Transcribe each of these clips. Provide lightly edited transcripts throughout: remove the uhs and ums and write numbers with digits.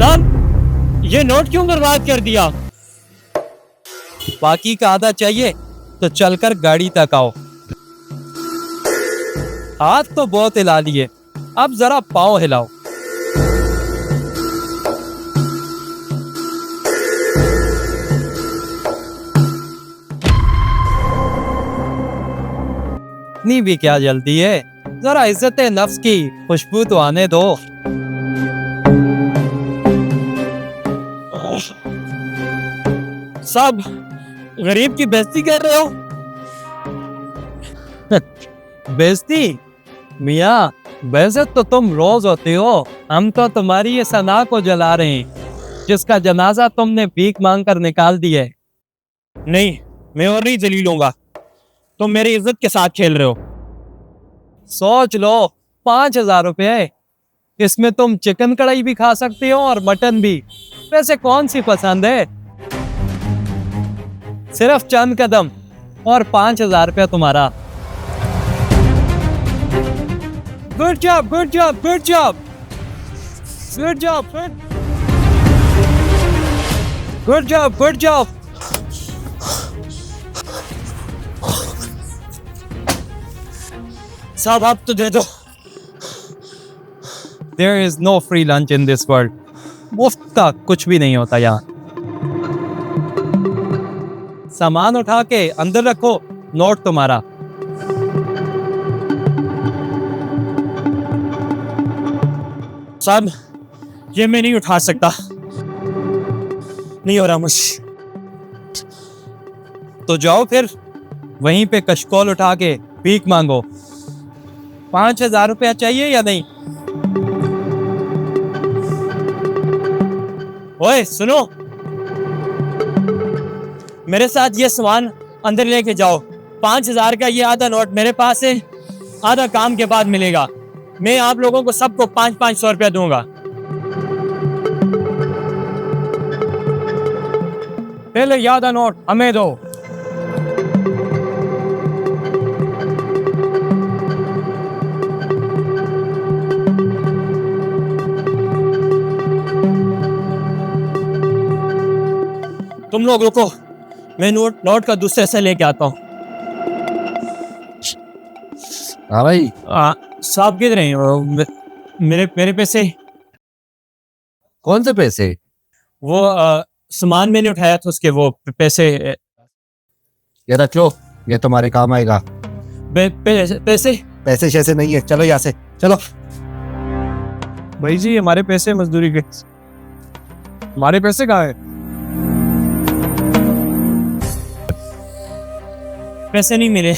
साहब, ये नोट क्यों बर्बाद कर दिया? बाकी का आधा चाहिए तो चलकर गाड़ी तक आओ। हाथ तो बहुत हिला लिए, अब जरा पाँव हिलाओ। इतनी भी क्या जल्दी है, जरा इज्जत नफ्स की खुशबू तो आने दो। साहब, गरीब की बेइज्जती कर रहे हो? बेइज्जती? मियाँ, बेइज्जत तो तुम रोज होते हो। हम तो तुम्हारी ये सना को जला रहे हैं, जिसका जनाजा तुमने भीख मांग कर निकाल दिया है। नहीं, मैं और नहीं जलील होऊंगा। तुम मेरी इज्जत के साथ खेल रहे हो। सोच लो, 5,000 रुपए, इसमें तुम चिकन कढ़ाई भी खा सकते हो और मटन भी। वैसे कौन सी पसंद है? सिर्फ चंद कदम और 5,000 रुपया तुम्हारा। Good job, good job, good job, good job, good job, good job. साहब, आप तो दे दो। There is no free lunch in this world. मुफ्त का कुछ भी नहीं होता यहाँ। सामान उठा के अंदर रखो, नोट तुम्हारा। साहब, ये मैं नहीं उठा सकता, नहीं हो रहा मुझसे। तो जाओ फिर, वहीं पे कशकोल उठा के भीख मांगो। 5,000 रुपया चाहिए या नहीं? ओए सुनो, मेरे साथ ये सामान अंदर लेके जाओ। 5,000 का ये आधा नोट मेरे पास है, आधा काम के बाद मिलेगा। मैं आप लोगों को सबको 500-500 रुपया दूंगा। पहले ये आधा नोट हमें दो। तुम लोग रुको, मैं नोट का दूसरे से लेके आता हूँ। हाँ भाई, साहब किधर हैं? मेरे पैसे। कौन से पैसे? वो सामान मैंने उठाया था, उसके वो पैसे। ये रख लो, ये तुम्हारे काम आएगा। पैसे? पैसे शैसे नहीं है, चलो यहाँ से चलो। भाई जी, हमारे पैसे मजदूरी के। हमारे पैसे कहाँ हैं? पैसे नहीं मिले।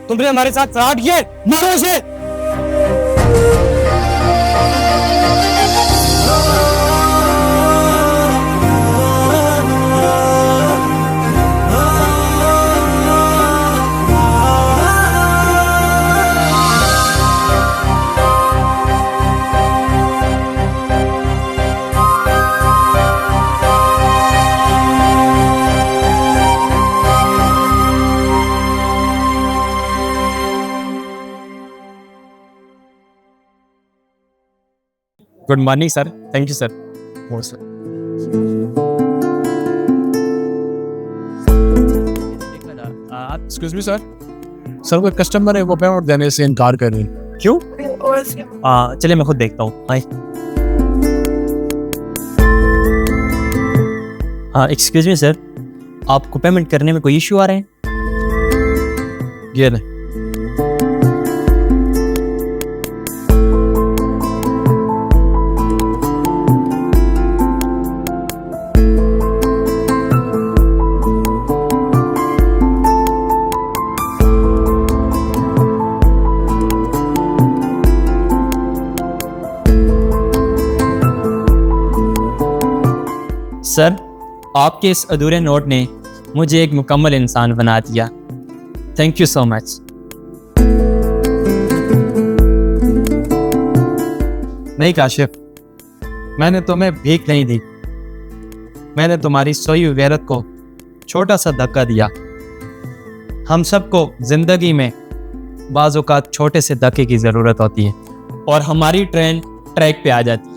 तुमने हमारे साथ फ्रॉड किया, मारो उसे। Good morning sir. Thank you sir. Excuse me sir, sir कोई कस्टमर है वो पेमेंट देने से इनकार कर रही है। क्यों? चलिए मैं खुद देखता हूँ। एक्सक्यूज मी सर, आपको पेमेंट करने में कोई इश्यू आ रहे हैं? ये नहीं, सर, आपके इस अधूरे नोट ने मुझे एक मुकम्मल इंसान बना दिया। Thank you so much. नहीं काशिफ, मैंने तुम्हें भीख नहीं दी, मैंने तुम्हारी सोई हुई गैरत को छोटा सा धक्का दिया। हम सबको जिंदगी में बाज़ औक़ात छोटे से धक्के की ज़रूरत होती है और हमारी ट्रेन ट्रैक पे आ जाती है।